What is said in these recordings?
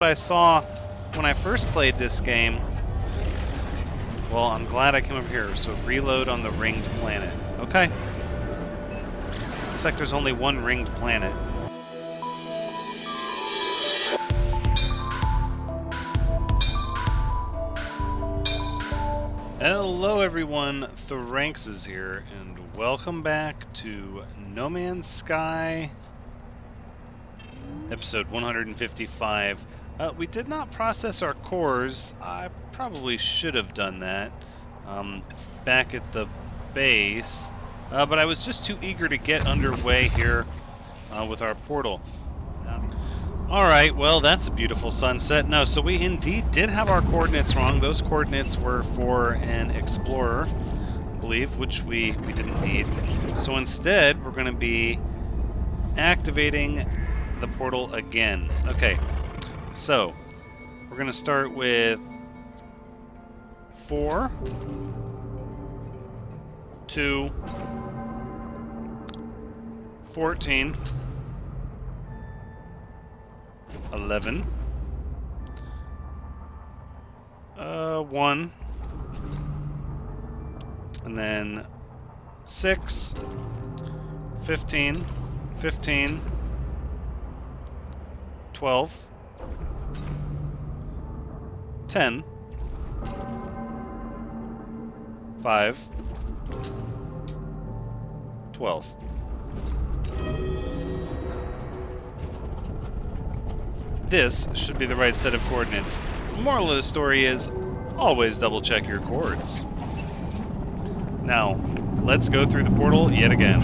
I saw when I first played this game. Well, I'm glad I came over here. So reload on the ringed planet. Okay. Looks like there's only one ringed planet. Hello everyone, Thranxes here, and welcome back to No Man's Sky, episode 155. We did not process our cores. I probably should have done that back at the base, but I was just too eager to get underway here with our portal. Alright, well, that's a beautiful sunset. No, so we indeed did have our coordinates wrong. Those coordinates were for an explorer, I believe, which we didn't need. So instead, we're going to be activating the portal again. Okay, so we're going to start with 4, 2, 14, 11, 1, and then 6, 15, 15, 12, 10, 5, 12. This should be the right set of coordinates. The moral of the story is, always double check your coords. Now, let's go through the portal yet again.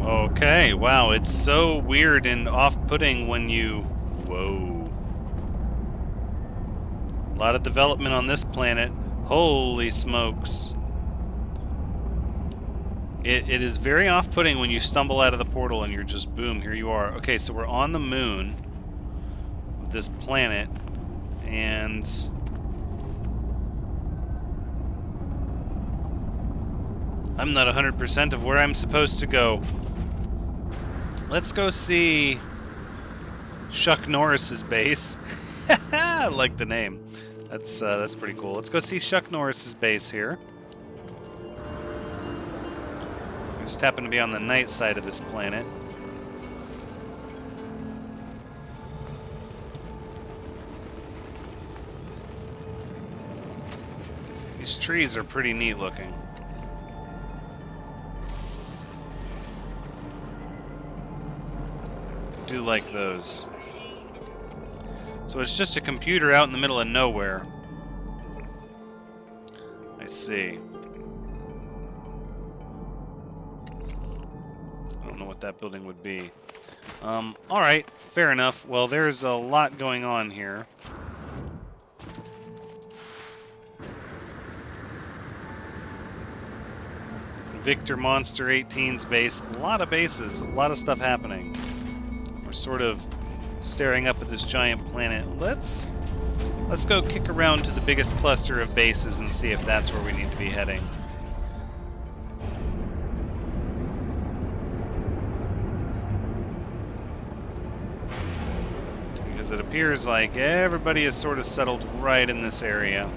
Okay, wow, it's so weird and off-putting when you... Whoa. A lot of development on this planet. Holy smokes. It is very off-putting when you stumble out of the portal and you're just, boom, here you are. Okay, so we're on the moon of this planet, and... I'm not 100% of where I'm supposed to go. Let's go see Chuck Norris's base. I like the name. That's pretty cool. Let's go see Chuck Norris's base here. We just happen to be on the night side of this planet. These trees are pretty neat looking. Do like those. So it's just a computer out in the middle of nowhere. I see. I don't know what that building would be. Alright, fair enough. Well, there's a lot going on here. Victor Monster 18's base. A lot of bases, a lot of stuff happening. We're sort of staring up at this giant planet. Let's go kick around to the biggest cluster of bases and see if that's where we need to be heading. Because it appears like everybody is sort of settled right in this area.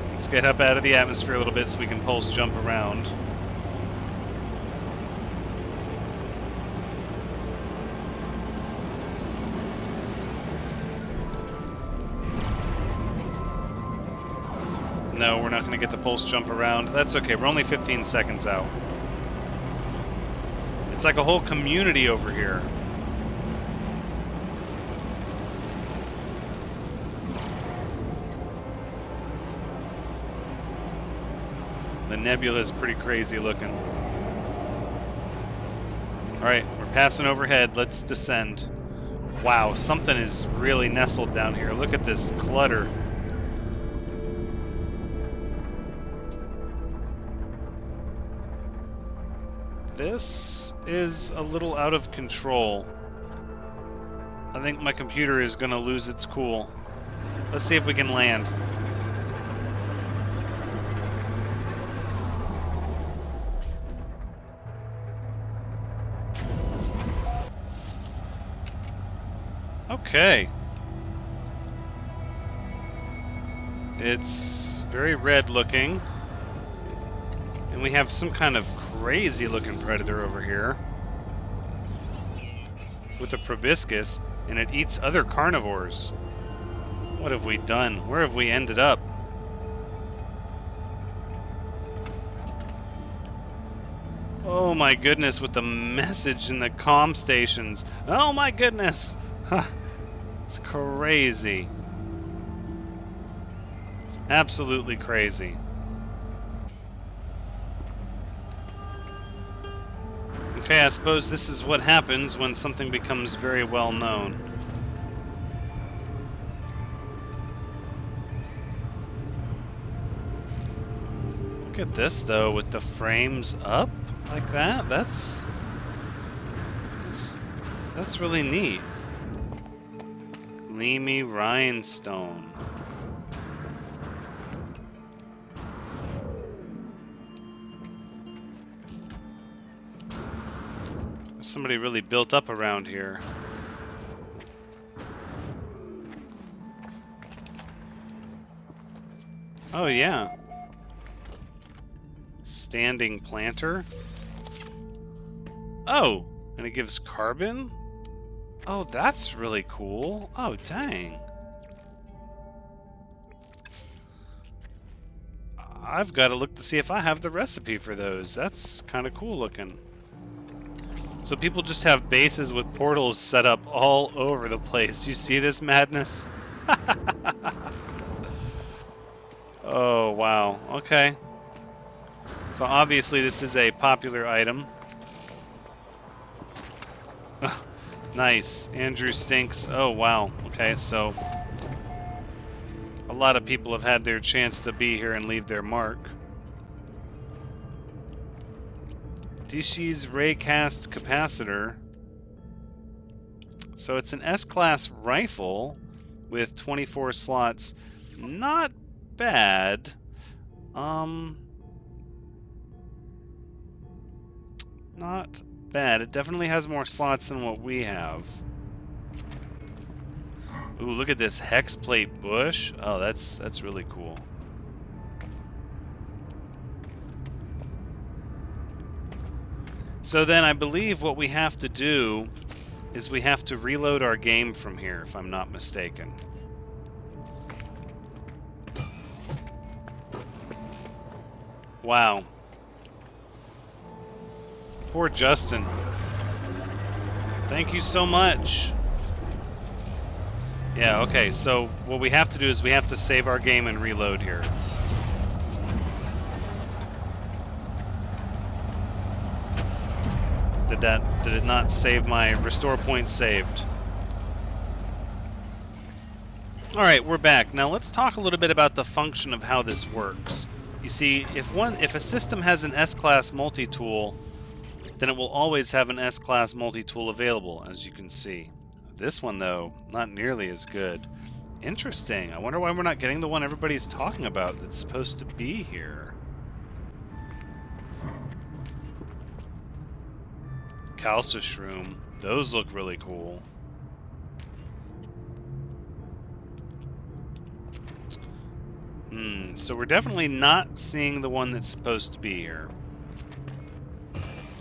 Let's get up out of the atmosphere a little bit so we can pulse jump around. No, we're not going to get the pulse jump around. That's okay, we're only 15 seconds out. It's like a whole community over here. The nebula is pretty crazy looking. Alright, we're passing overhead. Let's descend. Wow, something is really nestled down here. Look at this clutter. This is a little out of control. I think my computer is going to lose its cool. Let's see if we can land. Okay. It's very red looking. And we have some kind of crazy looking predator over here. With a proboscis, and it eats other carnivores. What have we done? Where have we ended up? Oh my goodness, with the message in the comm stations. Oh my goodness! It's crazy. It's absolutely crazy. Okay, I suppose this is what happens when something becomes very well known. Look at this, though, with the frames up like that. That's really neat. Gleamy rhinestone. Somebody really built up around here. Oh, yeah. Standing planter. Oh, and it gives carbon? Oh, that's really cool. Oh, dang. I've got to look to see if I have the recipe for those. That's kind of cool looking. So people just have bases with portals set up all over the place. You see this madness? Oh, wow. Okay. So obviously this is a popular item. Nice. Andrew stinks. Oh, wow. Okay, so a lot of people have had their chance to be here and leave their mark. Dishi's raycast capacitor. So it's an S-class rifle with 24 slots. Not bad. Not bad. It definitely has more slots than what we have. Ooh, look at this hex plate bush. Oh, that's really cool. So then I believe what we have to do is we have to reload our game from here, if I'm not mistaken. Wow. Poor Justin. Thank you so much. Yeah, okay, so what we have to do is we have to save our game and reload here. Did it not save my restore point saved? Alright, we're back. Now let's talk a little bit about the function of how this works. You see, if a system has an S-class multi-tool, then it will always have an S-class multi-tool available, as you can see. This one, though, not nearly as good. Interesting. I wonder why we're not getting the one everybody's talking about that's supposed to be here. Calcium shroom. Those look really cool. So we're definitely not seeing the one that's supposed to be here.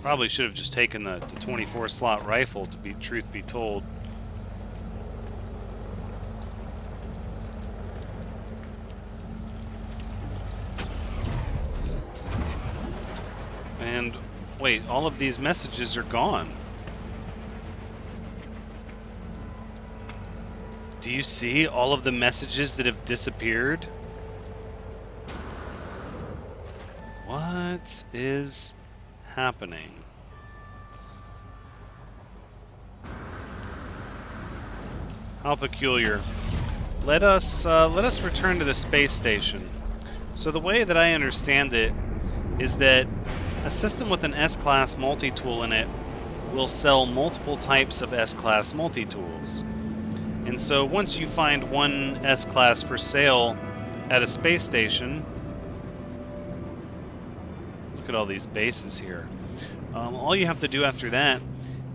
Probably should have just taken the 24 slot rifle, to be truth be told. And wait, all of these messages are gone. Do you see all of the messages that have disappeared? What is happening? How peculiar. Let us return to the space station. So the way that I understand it is that A system with an S-class multi-tool in it will sell multiple types of S-class multi-tools. And so once you find one S-class for sale at a space station, look at all these bases here. All you have to do after that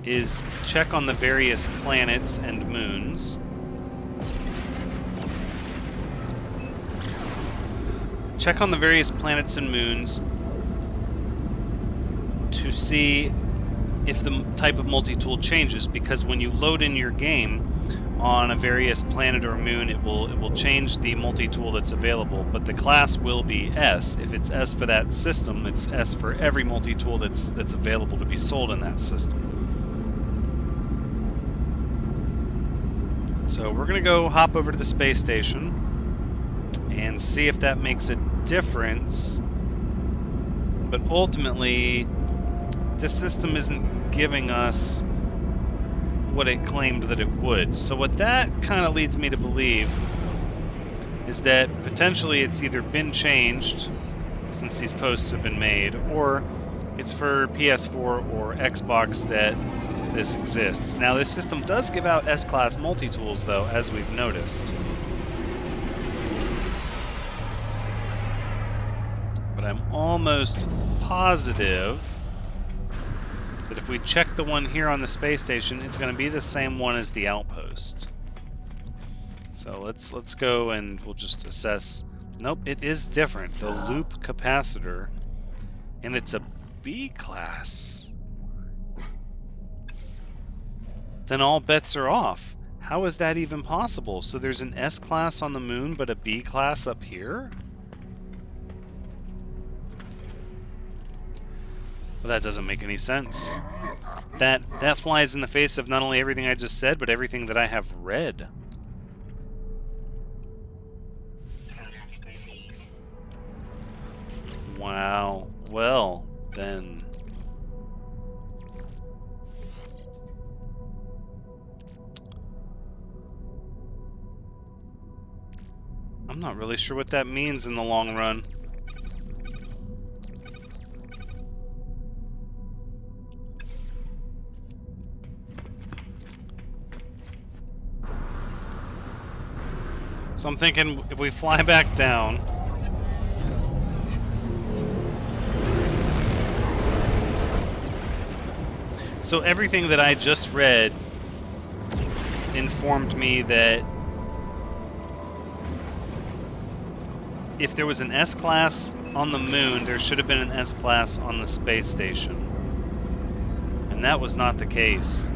is check on the various planets and moons. Check on the various planets and moons to see if the type of multi-tool changes, because when you load in your game on a various planet or moon, it will change the multi-tool that's available, but the class will be S. If it's S for that system, it's S for every multi-tool that's available to be sold in that system. So we're going to go hop over to the space station and see if that makes a difference. But ultimately, this system isn't giving us what it claimed that it would. So what that kind of leads me to believe is that potentially it's either been changed since these posts have been made, or it's for PS4 or Xbox that this exists. Now, this system does give out S-Class multi-tools, though, as we've noticed. But I'm almost positive that if we check the one here on the space station, it's going to be the same one as the outpost. So let's go and we'll just assess. Nope, it is different. The loop capacitor, and it's a B class. Then all bets are off. How is that even possible? So there's an S class on the moon, but a B class up here? Well, that doesn't make any sense. That flies in the face of not only everything I just said, but everything that I have read. Wow. Well, then. I'm not really sure what that means in the long run. So I'm thinking if we fly back down, so everything that I just read informed me that if there was an S-class on the moon, there should have been an S-class on the space station. And that was not the case.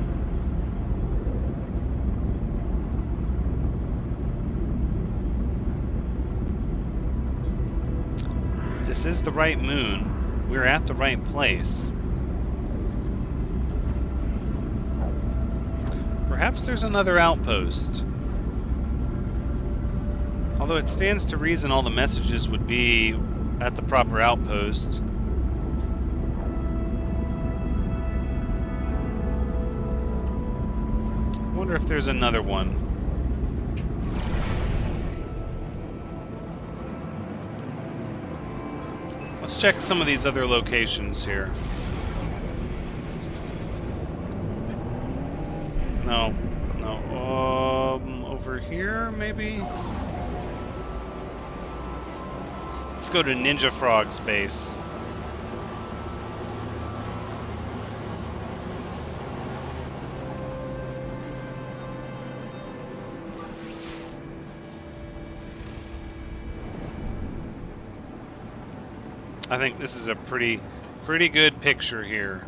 This is the right moon. We're at the right place. Perhaps there's another outpost. Although it stands to reason all the messages would be at the proper outpost. I wonder if there's another one. Let's check some of these other locations here. No. Over here, maybe? Let's go to Ninja Frog's base. I think this is a pretty good picture here.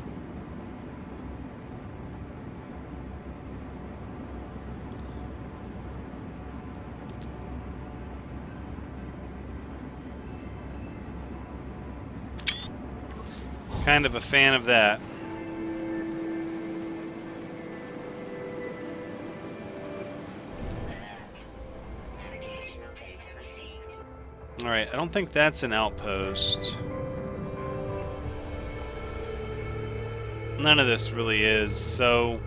Kind of a fan of that. Alright, I don't think that's an outpost. None of this really is, so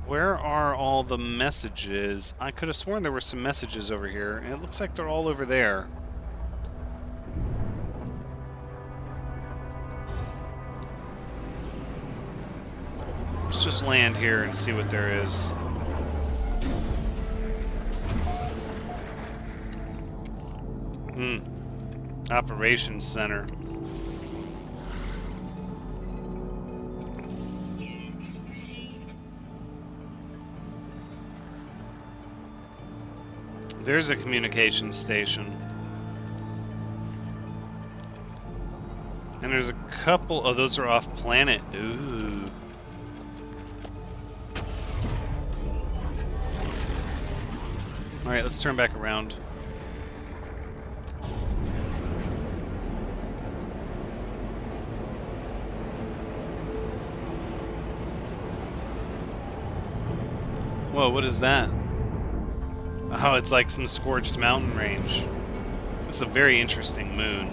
where are all the messages? I could have sworn there were some messages over here, and it looks like they're all over there. let's just land here and see what there is. Operations Center. There's a communication station. And there's a couple... Oh, those are off planet. Ooh. Alright, let's turn back around. Whoa, what is that? Oh, it's like some scorched mountain range. This is a very interesting moon.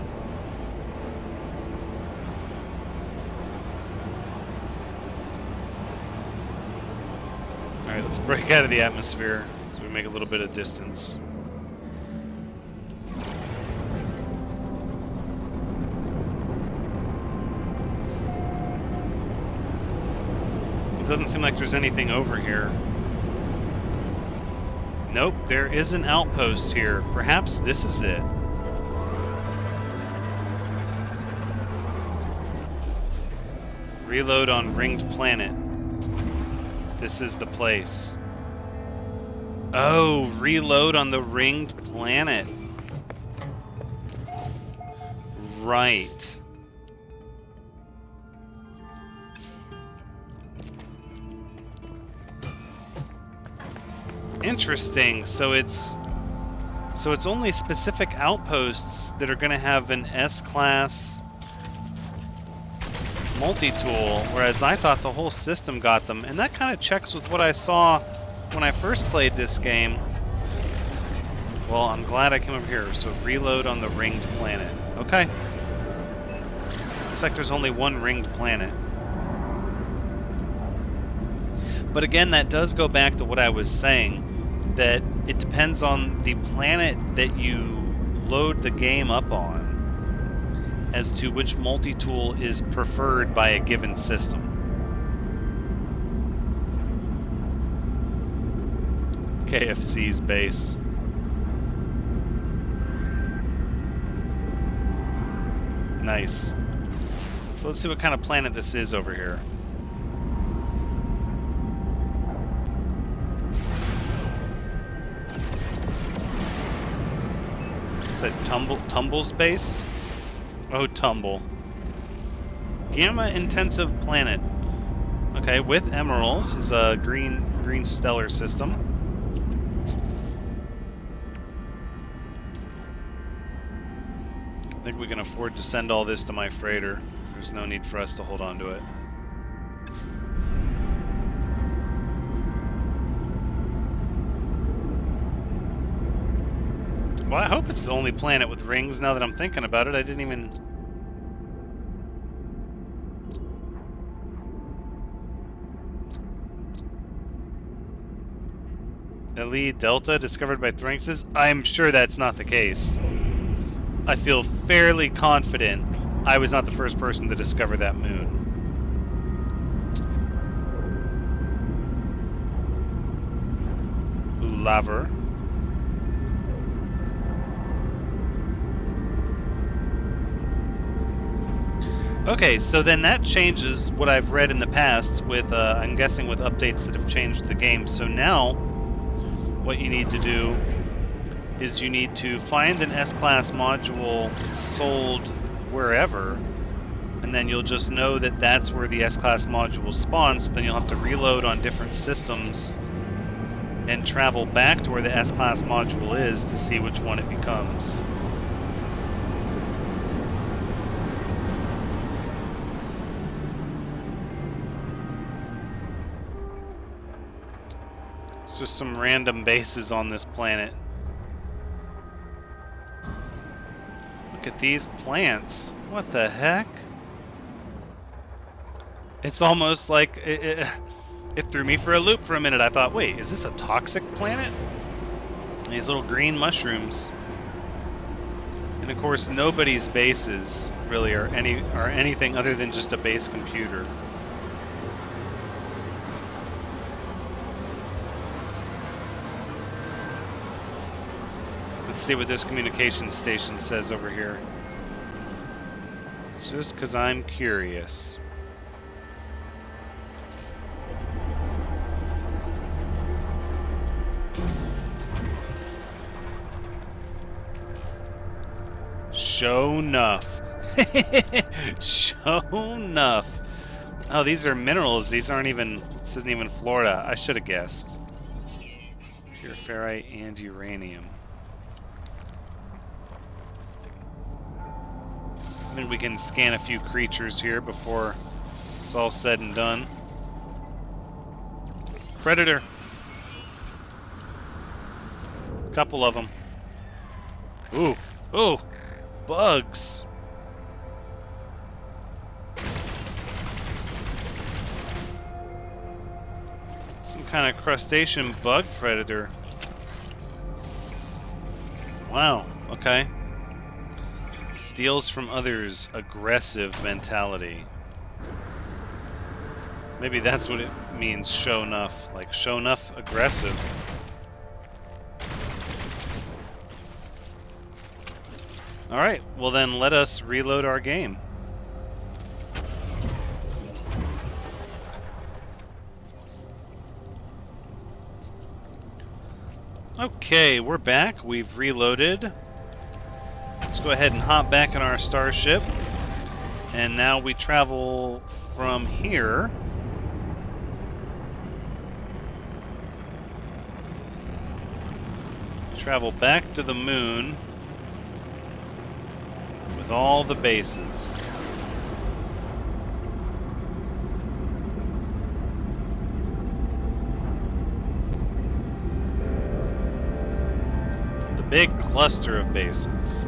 Alright, let's break out of the atmosphere so we make a little bit of distance. It doesn't seem like there's anything over here. Nope, there is an outpost here. Perhaps this is it. Reload on ringed planet. This is the place. Oh, reload on the ringed planet. Right. Interesting. So it's only specific outposts that are going to have an S-class multi-tool, whereas I thought the whole system got them, and that kind of checks with what I saw when I first played this game. Well, I'm glad I came over here. So reload on the ringed planet. Okay. Looks like there's only one ringed planet. But again, that does go back to what I was saying, that it depends on the planet that you load the game up on as to which multi-tool is preferred by a given system. KFC's base. Nice. So let's see what kind of planet this is over here. It's a Tumble's base? Oh, Tumble. Gamma intensive planet. Okay, with emeralds is a green stellar system. I think we can afford to send all this to my freighter. There's no need for us to hold on to it. Well, I hope it's the only planet with rings now that I'm thinking about it. I didn't even... Elite Delta discovered by Thranxes? I'm sure that's not the case. I feel fairly confident I was not the first person to discover that moon. Laver. Okay, so then that changes what I've read in the past with, I'm guessing with updates that have changed the game. So now, what you need to do is you need to find an S-Class module sold wherever, and then you'll just know that that's where the S-Class module spawns, so then you'll have to reload on different systems and travel back to where the S-Class module is to see which one it becomes. Just some random bases on this planet. Look at these plants. What the heck? It's almost like it threw me for a loop for a minute. I thought, wait, is this a toxic planet? And these little green mushrooms. And of course, nobody's bases really are anything other than just a base computer. Let's see what this communication station says over here. Just because I'm curious. Show enough. Show enough. Oh, these are minerals. These aren't even... This isn't even Florida. I should have guessed. Pure ferrite and uranium. I think we can scan a few creatures here before it's all said and done. Predator. Couple of them. Ooh. Ooh. Bugs. Some kind of crustacean bug predator. Wow, okay. Steals from others, aggressive mentality. Maybe that's what it means, show enough. Like, show enough aggressive. Alright, well then let us reload our game. Okay, we're back. We've reloaded. Let's go ahead and hop back in our starship. And now we travel from here. Travel back to the moon with all the bases. The big cluster of bases.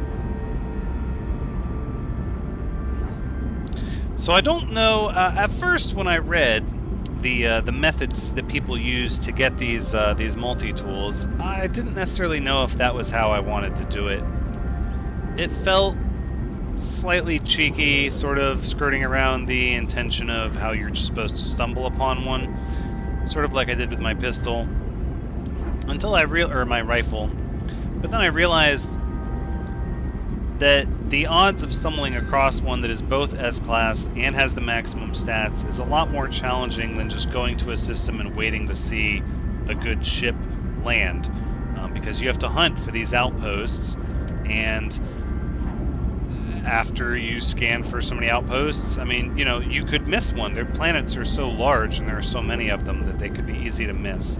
So I don't know, at first when I read the methods that people use to get these multi-tools, I didn't necessarily know if that was how I wanted to do it. It felt slightly cheeky, sort of skirting around the intention of how you're just supposed to stumble upon one, sort of like I did with my pistol, until or my rifle. But then I realized that the odds of stumbling across one that is both S-class and has the maximum stats is a lot more challenging than just going to a system and waiting to see a good ship land, because you have to hunt for these outposts, and after you scan for so many outposts, I mean, you know, you could miss one. Their planets are so large and there are so many of them that they could be easy to miss.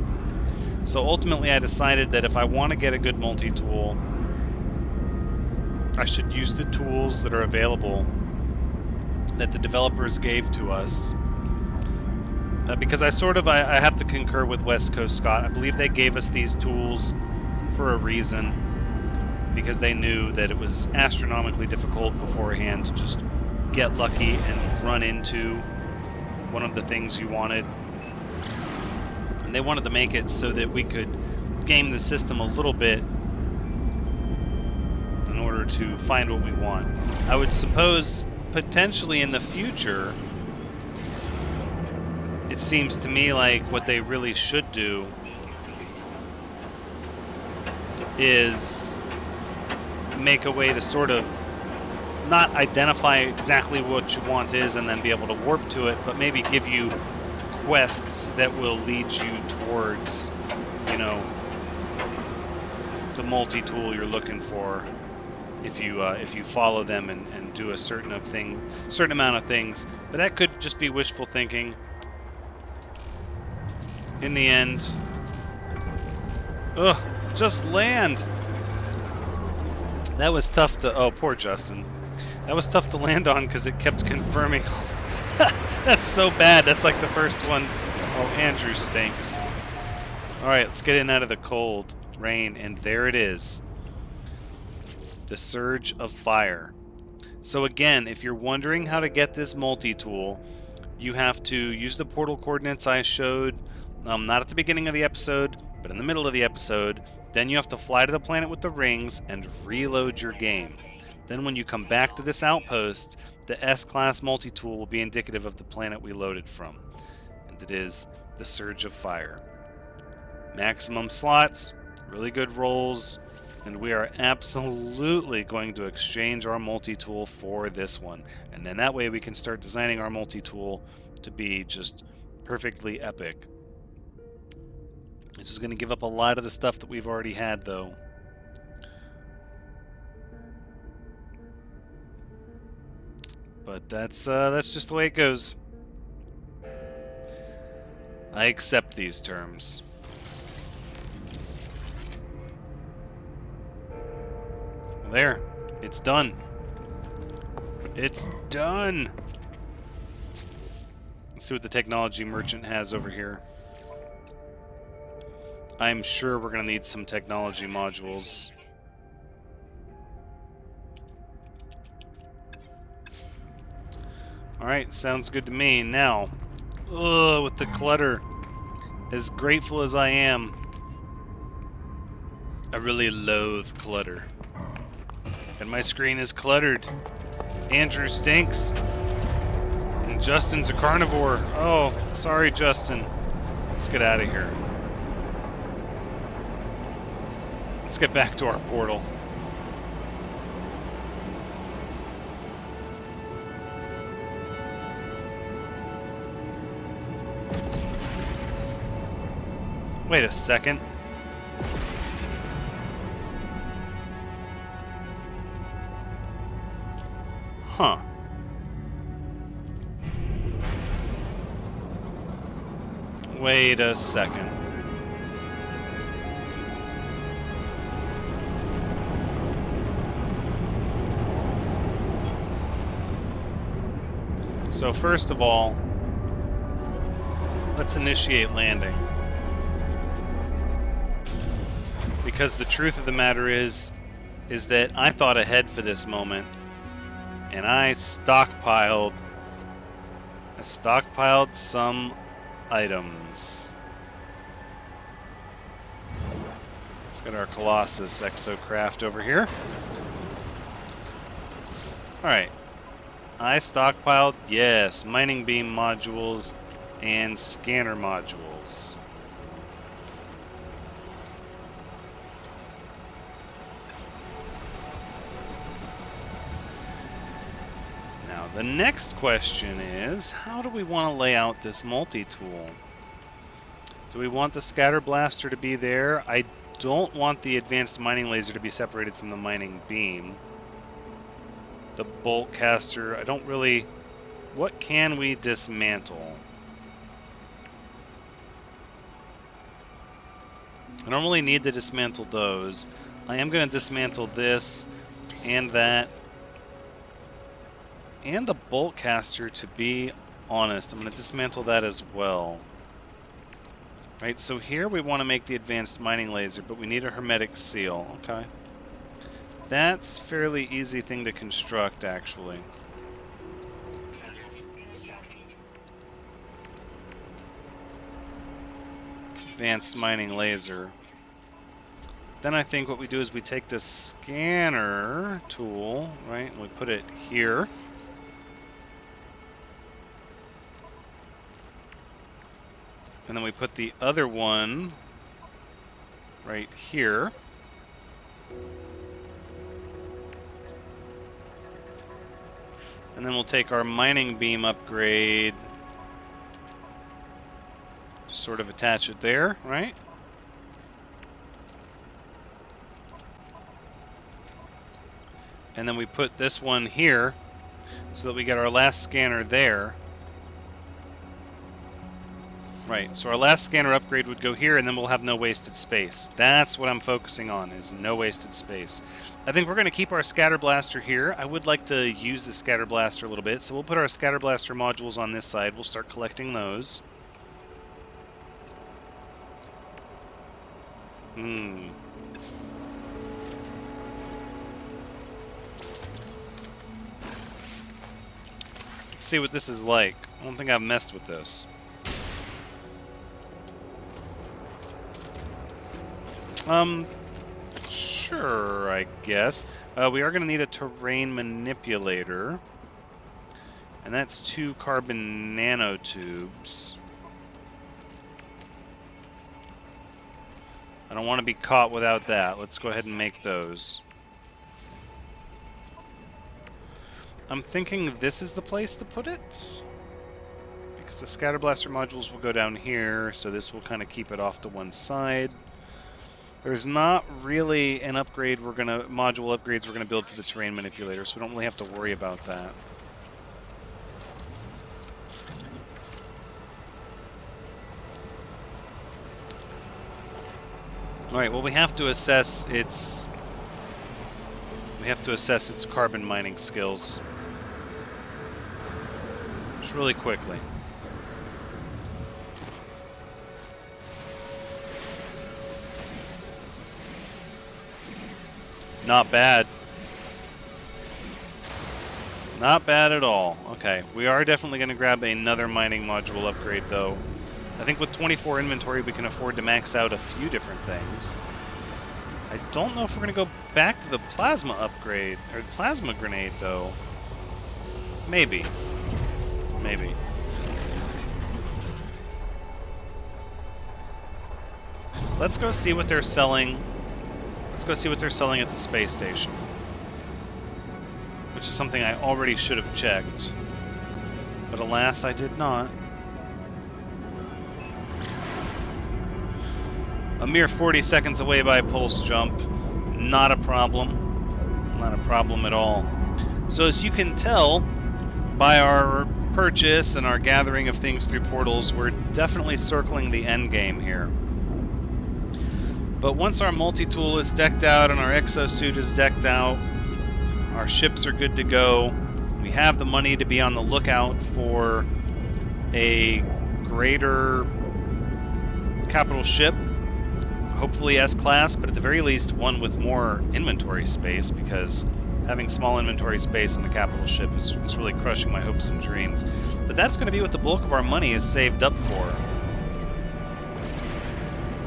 So ultimately I decided that if I want to get a good multi-tool, I should use the tools that are available that the developers gave to us. Because I have to concur with West Coast Scott. I believe they gave us these tools for a reason, because they knew that it was astronomically difficult beforehand to just get lucky and run into one of the things you wanted. And they wanted to make it so that we could game the system a little bit in order to find what we want. I would suppose potentially in the future, it seems to me like what they really should do is make a way to sort of not identify exactly what you want is and then be able to warp to it, but maybe give you quests that will lead you towards, you know, the multi-tool you're looking for if you follow them and do a certain amount of things. But that could just be wishful thinking. In the end, ugh, just land. That was tough to... Oh, poor Justin. That was tough to land on because it kept confirming. That's so bad. That's like the first one. Oh, Andrew stinks. Alright, let's get in out of the cold rain. And there it is. The Surge of Fire. So again, if you're wondering how to get this multi-tool, you have to use the portal coordinates I showed, not at the beginning of the episode, but in the middle of the episode. Then you have to fly to the planet with the rings and reload your game. Then when you come back to this outpost, the S-class multi-tool will be indicative of the planet we loaded from. And it is the Surge of Fire. Maximum slots, really good rolls, And we are absolutely going to exchange our multi-tool for this one. And then that way we can start designing our multi-tool to be just perfectly epic. This is going to give up a lot of the stuff that we've already had, though. But that's just the way it goes. I accept these terms. There. It's done. It's done! Let's see what the technology merchant has over here. I'm sure we're going to need some technology modules. Alright, sounds good to me. Now, with the clutter, as grateful as I am, I really loathe clutter. And my screen is cluttered. Andrew stinks. And Justin's a carnivore. Oh, sorry, Justin. Let's get out of here. Let's get back to our portal. Wait a second. Huh. Wait a second. So first of all, let's initiate landing. Because the truth of the matter is that I thought ahead for this moment, and I stockpiled some items. Let's get our Colossus exocraft over here. Alright. I stockpiled, yes, mining beam modules and scanner modules. Now, the next question is, how do we want to lay out this multi-tool? Do we want the scatter blaster to be there? I don't want the advanced mining laser to be separated from the mining beam. The bolt caster, I don't really... What can we dismantle? I don't really need to dismantle those. I am going to dismantle this and that. And the bolt caster, to be honest. I'm going to dismantle that as well. Right, so here we want to make the advanced mining laser, but we need a hermetic seal. Okay. That's a fairly easy thing to construct, actually. Advanced mining laser. Then I think what we do is we take this scanner tool, right, and we put it here. And then we put the other one right here. And then we'll take our mining beam upgrade, just sort of attach it there, right? And then we put this one here so that we get our last scanner there. Right, so our last scanner upgrade would go here, and then we'll have no wasted space. That's what I'm focusing on, is no wasted space. I think we're going to keep our scatter blaster here. I would like to use the scatter blaster a little bit, so we'll put our scatter blaster modules on this side. We'll start collecting those. Let's see what this is like. I don't think I've messed with this. Sure, I guess. We are going to need a terrain manipulator. And that's 2 carbon nanotubes. I don't want to be caught without that. Let's go ahead and make those. I'm thinking this is the place to put it, because the scatter blaster modules will go down here, so this will kind of keep it off to one side. There's not really an upgrade module upgrades we're gonna build for the terrain manipulator, so we don't really have to worry about that. All right. Well, we have to assess its carbon mining skills. Just really quickly. Not bad. Not bad at all. Okay, we are definitely going to grab another mining module upgrade, though. I think with 24 inventory, we can afford to max out a few different things. I don't know if we're going to go back to the plasma upgrade, or the plasma grenade, though. Maybe. Maybe. Let's go see what they're selling. Let's go see what they're selling at the space station. Which is something I already should have checked. But alas, I did not. A mere 40 seconds away by pulse jump. Not a problem. Not a problem at all. So as you can tell, by our purchase and our gathering of things through portals, we're definitely circling the end game here. But once our multi-tool is decked out and our exosuit is decked out, our ships are good to go, we have the money to be on the lookout for a greater capital ship, hopefully S-class, but at the very least one with more inventory space, because having small inventory space on the capital ship is really crushing my hopes and dreams. But that's going to be what the bulk of our money is saved up for.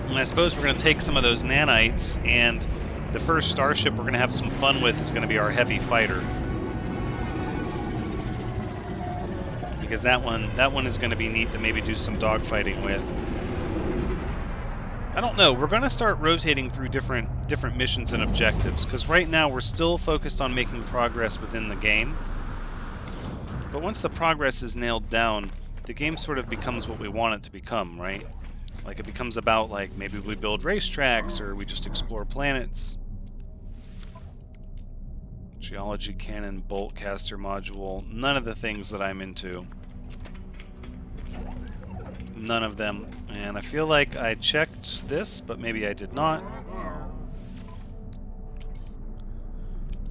And I suppose we're going to take some of those nanites, and the first starship we're going to have some fun with is going to be our heavy fighter. Because that one is going to be neat to maybe do some dogfighting with. I don't know. We're going to start rotating through different missions and objectives, because right now we're still focused on making progress within the game. But once the progress is nailed down, the game sort of becomes what we want it to become, right? Like, it becomes about, like, maybe we build racetracks, or we just explore planets. Geology cannon, bolt caster module. None of the things that I'm into. None of them. And I feel like I checked this, but maybe I did not.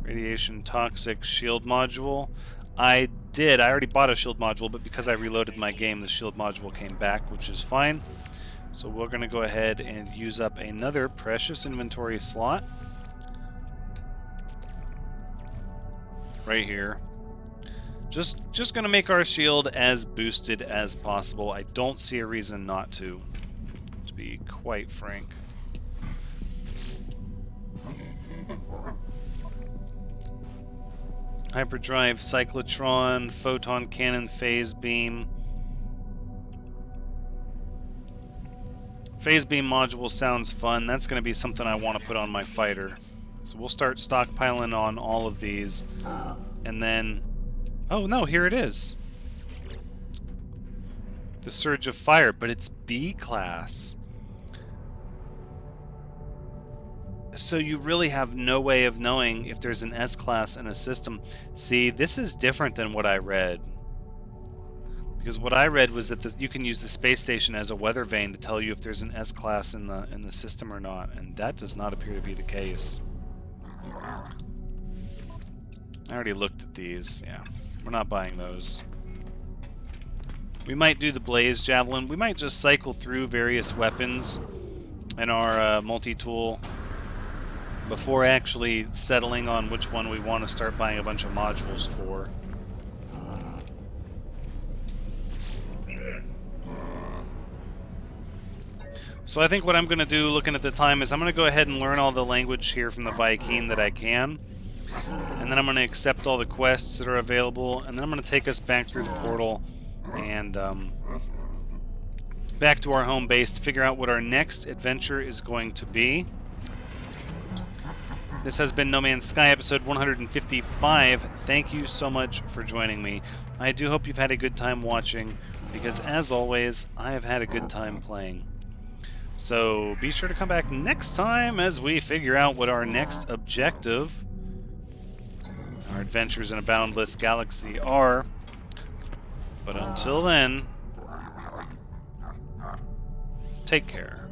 Radiation toxic shield module. I did. I already bought a shield module, but because I reloaded my game, the shield module came back, which is fine. So we're going to go ahead and use up another precious inventory slot. Right here. Just going to make our shield as boosted as possible. I don't see a reason not to be quite frank. Hyperdrive, cyclotron, photon cannon, phase beam. Phase beam module sounds fun. That's going to be something I want to put on my fighter. So we'll start stockpiling on all of these. And then... oh no, here it is. The Surge of Fire, but it's B class. So you really have no way of knowing if there's an S class in a system. See, this is different than what I read. Because what I read was that you can use the space station as a weather vane to tell you if there's an S class in the system or not, and that does not appear to be the case. I already looked at these. Yeah, we're not buying those. We might do the Blaze Javelin. We might just cycle through various weapons in our multi-tool before actually settling on which one we want to start buying a bunch of modules for. So I think what I'm going to do, looking at the time, is I'm going to go ahead and learn all the language here from the Vy'keen that I can. And then I'm going to accept all the quests that are available. And then I'm going to take us back through the portal and back to our home base to figure out what our next adventure is going to be. This has been No Man's Sky, episode 155. Thank you so much for joining me. I do hope you've had a good time watching, because as always, I have had a good time playing. So be sure to come back next time as we figure out what our next objective, our adventures in a boundless galaxy, are. But until then, take care.